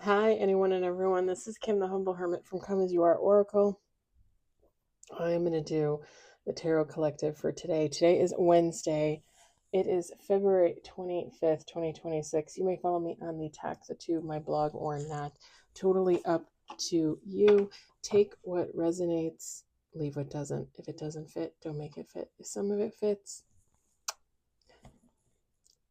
Hi, anyone and everyone. This is Kim, the Humble Hermit from Come As You Are Oracle. I am going to do the Tarot Collective for today. Today is Wednesday. It is February 25th, 2026. You may follow me on the Taxatube, my blog, or not. Totally up to you. Take what resonates, leave what doesn't. If it doesn't fit, don't make it fit. If some of it fits,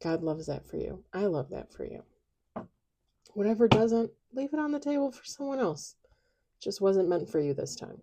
God loves that for you. I love that for you. Whatever doesn't, leave it on the table for someone else. Just wasn't meant for you this time.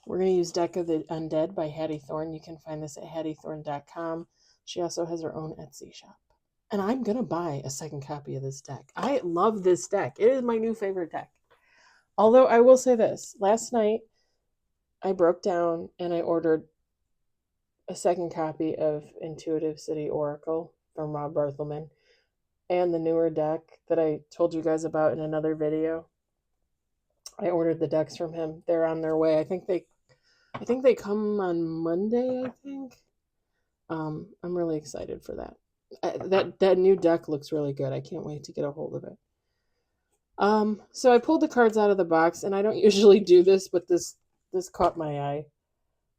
We're going to use Deck of the Undead by Hattie Thorne. You can find this at hattiethorne.com. She also has her own Etsy shop. And I'm going to buy a second copy of this deck. I love this deck. It is my new favorite deck. Although I will say this. Last night, I broke down and I ordered a second copy of Intuitive City Oracle from Rob Barthelman and the newer deck that I told you guys about in another video. I ordered the decks from him. They're on their way. I think they come on Monday, I think. I'm really excited for that. That new deck looks really good. I can't wait to get a hold of it. So I pulled the cards out of the box, and I don't usually do this, but this caught my eye.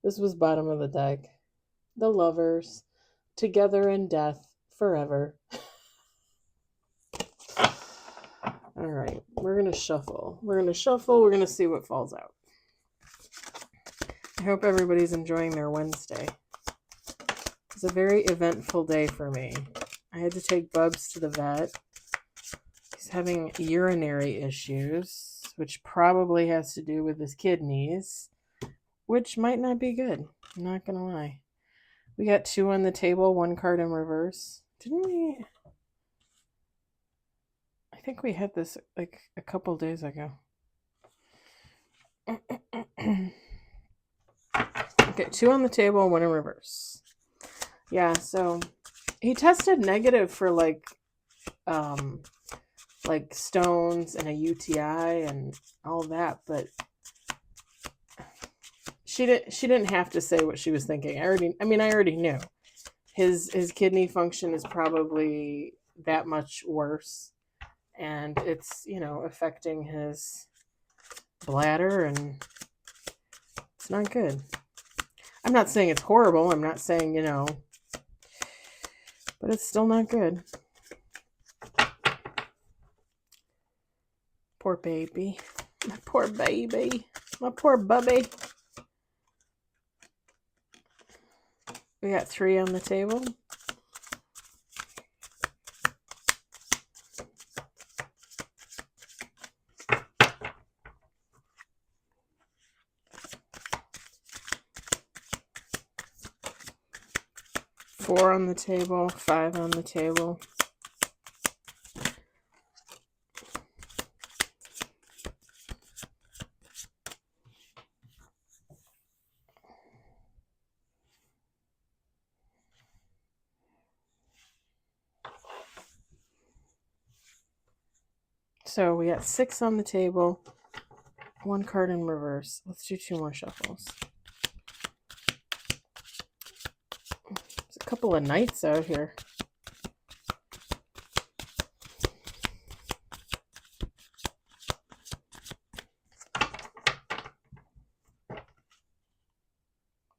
This was bottom of the deck. The Lovers, together in death, forever. All right, we're going to shuffle. We're going to see what falls out. I hope everybody's enjoying their Wednesday. It's a very eventful day for me. I had to take Bubs to the vet. He's having urinary issues, which probably has to do with his kidneys, which might not be good. I'm not going to lie. We got 2 on the table, 1 card in reverse. Didn't we? I think we had this like a couple days ago. Okay, 2 on the table, 1 in reverse. Yeah, so he tested negative for like stones and a UTI and all that, but she didn't have to say what she was thinking. I already knew. His kidney function is probably that much worse, and it's, affecting his bladder, and it's not good. I'm not saying it's horrible. I'm not saying, but it's still not good. Poor baby. My poor baby. My poor bubby. We got 3 on the table. Four on the table, 5 on the table. So we got 6 on the table, 1 card in reverse. Let's do 2 more shuffles. There's a couple of knights out here.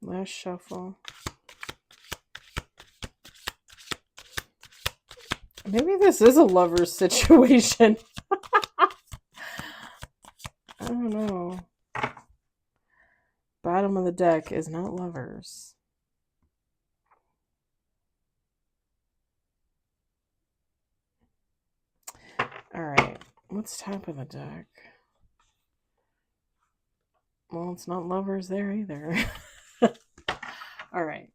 Last shuffle. Maybe this is a lover's situation. I don't know. Bottom of the deck is not lovers. All right. What's top of the deck? Well, it's not lovers there either. All right.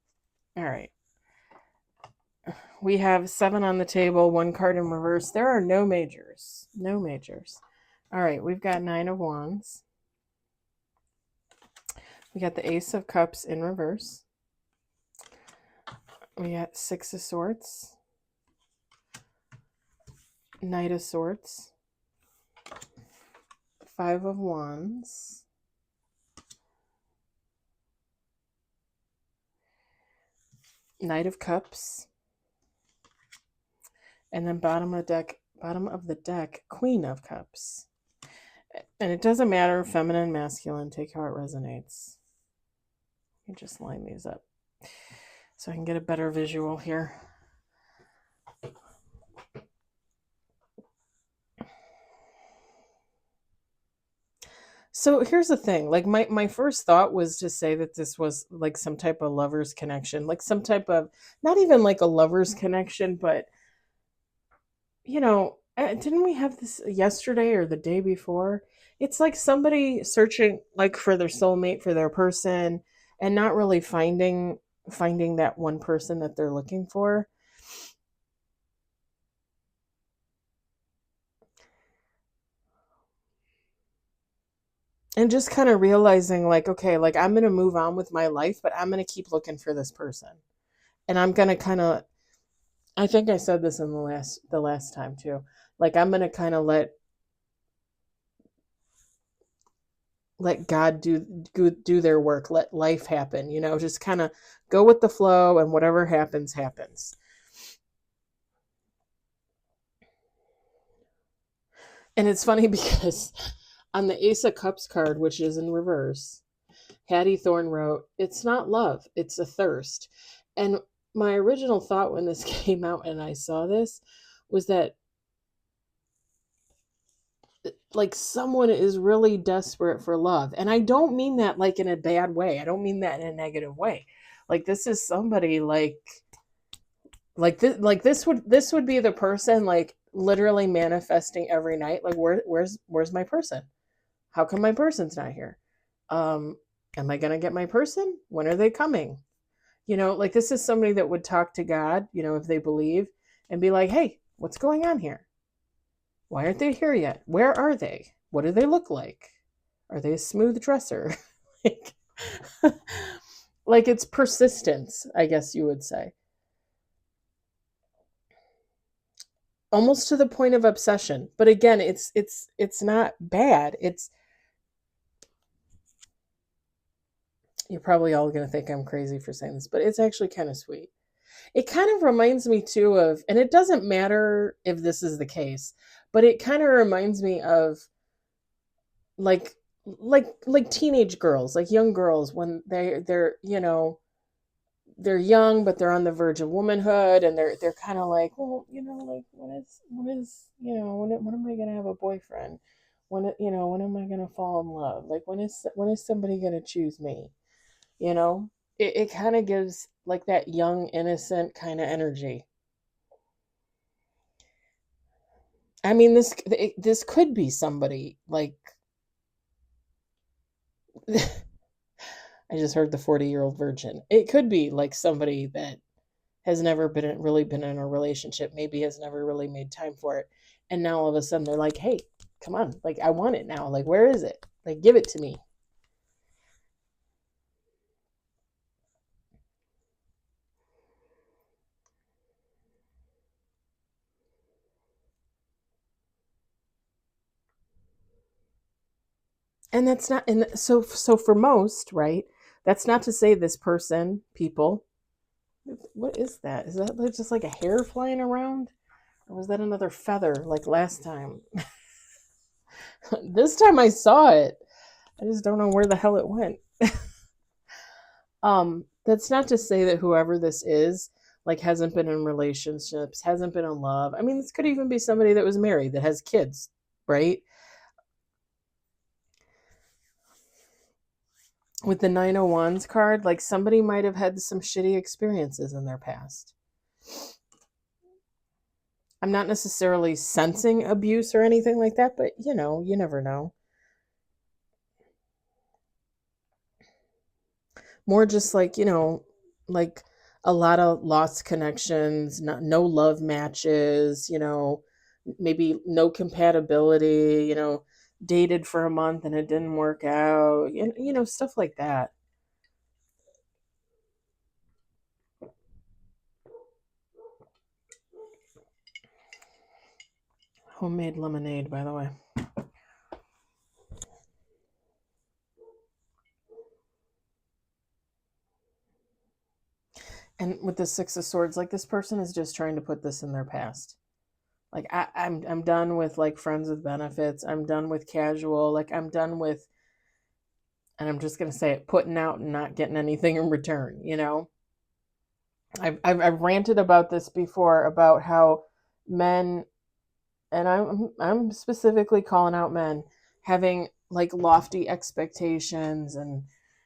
We have 7 on the table, 1 card in reverse. There are no majors. No majors. All right, we've got 9 of Wands. We got the Ace of Cups in reverse. We got 6 of Swords. Knight of Swords. 5 of Wands. Knight of Cups. And then bottom of the deck, Bottom of the deck, Queen of Cups. And it doesn't matter, feminine, masculine, take how it resonates. Let me just line these up so I can get a better visual here. So here's the thing. Like my first thought was to say that this was like some type of lover's connection, like some type of, not even like a lover's connection, but didn't we have this yesterday or the day before? It's like somebody searching like for their soulmate, for their person, and not really finding that one person that they're looking for. And just kind of realizing like, okay, like I'm going to move on with my life, but I'm going to keep looking for this person. And I'm going to kind of, I think I said this in the last time too. Like I'm going to kind of let God do their work, let life happen, just kind of go with the flow, and whatever happens happens. And it's funny because on the Ace of Cups card, which is in reverse, Hattie Thorne wrote, "It's not love, it's a thirst." And my original thought when this came out and I saw this was that like someone is really desperate for love. And I don't mean that like in a bad way. I don't mean that in a negative way. Like this is somebody this would be the person like literally manifesting every night. Like where's my person? How come my person's not here? Am I going to get my person? When are they coming? Like this is somebody that would talk to God, if they believe, and be like, "Hey, what's going on here? Why aren't they here yet? Where are they? What do they look like? Are they a smooth dresser?" like, like it's persistence, I guess you would say. Almost to the point of obsession. But again, it's not bad. You're probably all going to think I'm crazy for saying this, but it's actually kind of sweet. It kind of reminds me too of, and it doesn't matter if this is the case, but it kind of reminds me of like like teenage girls, like young girls when they're young but they're on the verge of womanhood, and they're kind of like, well, like when am I going to have a boyfriend? When am I going to fall in love? Like when is somebody going to choose me? You know, it kind of gives like that young, innocent kind of energy. I mean, this could be somebody like I just heard the 40-year-old virgin. It could be like somebody that has never really been in a relationship, maybe has never really made time for it. And now all of a sudden they're like, "Hey, come on. Like I want it now. Like where is it? Like give it to me." And that's not, and so for most, right? That's not to say this person, people, what is that? Is that like just like a hair flying around? Or was that another feather like last time? This time I saw it. I just don't know where the hell it went. That's not to say that whoever this is like hasn't been in relationships, hasn't been in love. I mean, this could even be somebody that was married that has kids, right? With the 901s card, like somebody might have had some shitty experiences in their past. I'm not necessarily sensing abuse or anything like that, but you never know. More just like, like a lot of lost connections, no love matches, maybe no compatibility, dated for a month and it didn't work out, stuff like that. Homemade lemonade, by the way. And with the Six of Swords, like this person is just trying to put this in their past. Like I'm done with like friends with benefits. I'm done with casual. Like I'm done with, and I'm just gonna say it, putting out and not getting anything in return. You know, I've ranted about this before about how men, and I'm specifically calling out men having like lofty expectations, and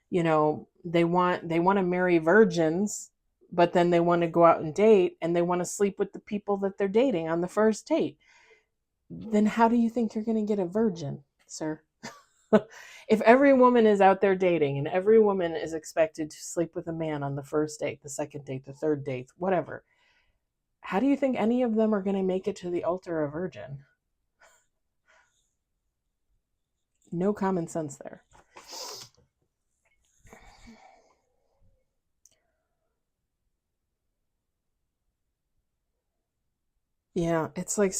you know they want to marry virgins, but then they want to go out and date, and they want to sleep with the people that they're dating on the first date. Then how do you think you're going to get a virgin, sir? If every woman is out there dating and every woman is expected to sleep with a man on the first date, the second date, the third date, whatever, how do you think any of them are going to make it to the altar a virgin? No common sense there. Yeah, it's like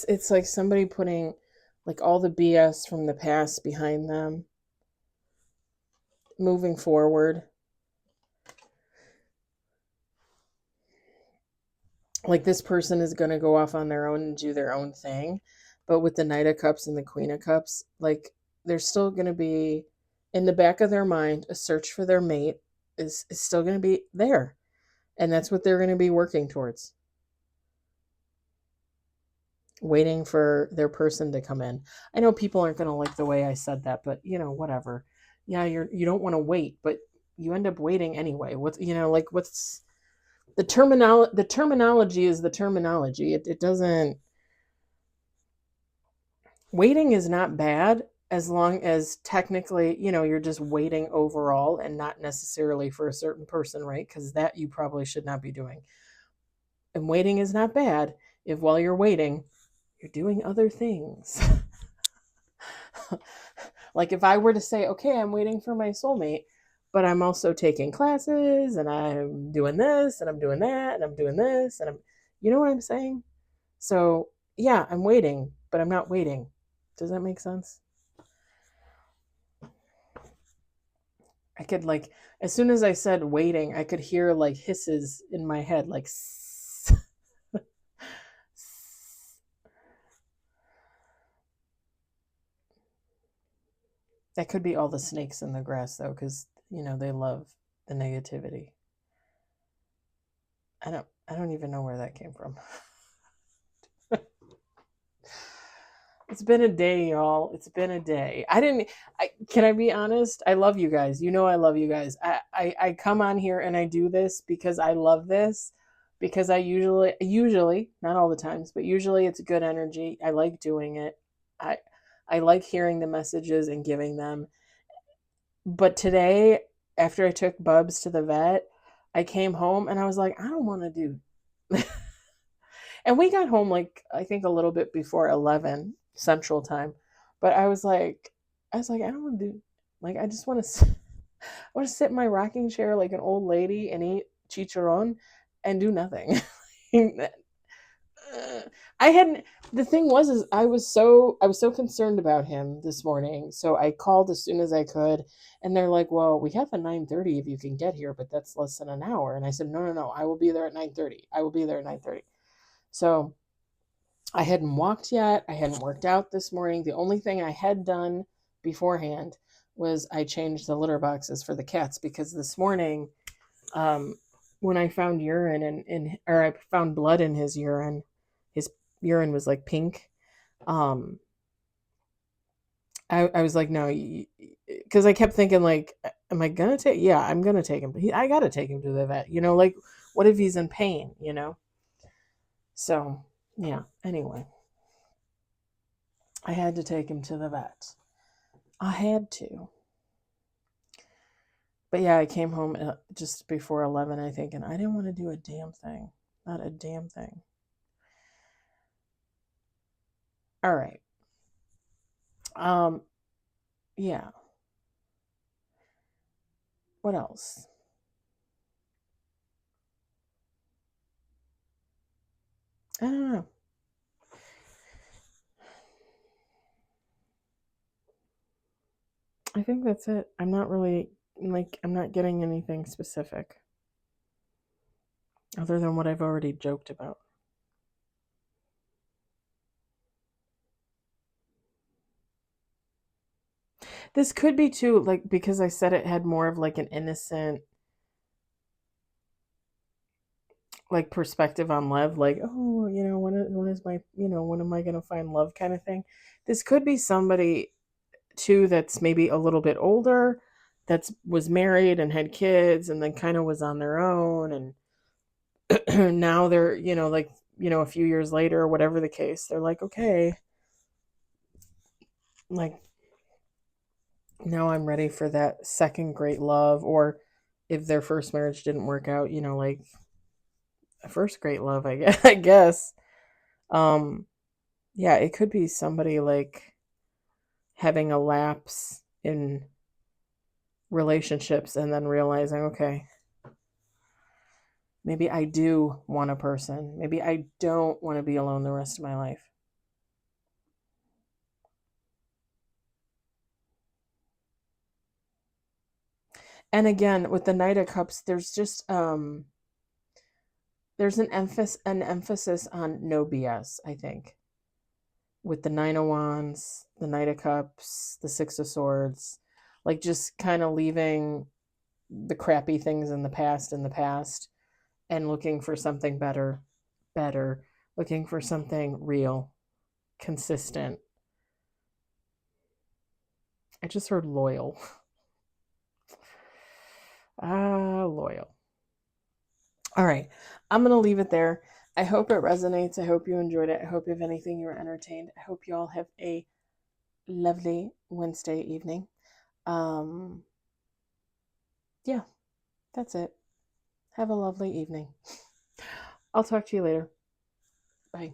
somebody putting like all the BS from the past behind them, moving forward. Like this person is going to go off on their own and do their own thing, but with the Knight of Cups and the Queen of Cups, like there's still going to be in the back of their mind a search for their mate is still going to be there, and that's what they're going to be working towards, waiting for their person to come in. I know people aren't going to like the way I said that, but you know, whatever. Yeah, you don't want to wait, but you end up waiting anyway. What's, you know, like what's the terminology is the terminology. It doesn't, waiting is not bad as long as technically, you know, you're just waiting overall and not necessarily for a certain person, right? Because that you probably should not be doing. And waiting is not bad if while you're waiting, you're doing other things. Like if I were to say, okay, I'm waiting for my soulmate, but I'm also taking classes and I'm doing this and I'm doing that and I'm doing this and I'm, you know what I'm saying? So yeah, I'm waiting, but I'm not waiting. Does that make sense? I could like, as soon as I said waiting, I could hear like hisses in my head, like that could be all the snakes in the grass though, because you know they love the negativity. I don't even know where that came from. It's been a day, y'all. It's been a day. Can I be honest? I love you guys. You know I love you guys. I come on here and I do this because I love this. Because I usually, not all the times, but usually it's good energy. I like doing it. I I like hearing the messages and giving them. But today, after I took Bubs to the vet, I came home and I was like, I don't want to do. And we got home like I think a little bit before 11 Central Time. But I was like I don't want to do, like I just want to I want to sit in my rocking chair like an old lady and eat chicharron and do nothing. I hadn't, the thing was is I was so concerned about him this morning. So I called as soon as I could, and they're like, "Well, we have a 9:30 if you can get here, but that's less than an hour." And I said, "No, no, no. I will be there at 9:30. I will be there at 9:30." So I hadn't walked yet. I hadn't worked out this morning. The only thing I had done beforehand was I changed the litter boxes for the cats, because this morning, um, when I found urine or I found blood in his urine was like pink. Um, I was like, no, because I kept thinking like, am I gonna take? Yeah, I'm gonna take him. I gotta take him to the vet. You know, like, what if he's in pain? You know. So yeah. Anyway, I had to take him to the vet. I had to. But yeah, I came home just before 11, I think, and I didn't want to do a damn thing. Not a damn thing. All right. Um, yeah. What else? I don't know. I think that's it. I'm not really, like, I'm not getting anything specific other than what I've already joked about. This could be too, like, because I said it had more of like an innocent, like, perspective on love, like, oh, when is my, when am I going to find love kind of thing. This could be somebody too that's maybe a little bit older, that's was married and had kids and then kind of was on their own, and now they're, like, a few years later or whatever the case, they're like, okay, like, now I'm ready for that second great love. Or if their first marriage didn't work out, like a first great love, I guess. I guess. Yeah, it could be somebody like having a lapse in relationships and then realizing, okay, maybe I do want a person. Maybe I don't want to be alone the rest of my life. And again, with the Knight of Cups, there's just there's an emphasis on no BS, I think. With the Nine of Wands, the Knight of Cups, the Six of Swords, like, just kind of leaving the crappy things in the past, and looking for something better, looking for something real, consistent. I just heard loyal. Loyal. All right. I'm going to leave it there. I hope it resonates. I hope you enjoyed it. I hope, if anything, you were entertained. I hope you all have a lovely Wednesday evening. Yeah, that's it. Have a lovely evening. I'll talk to you later. Bye.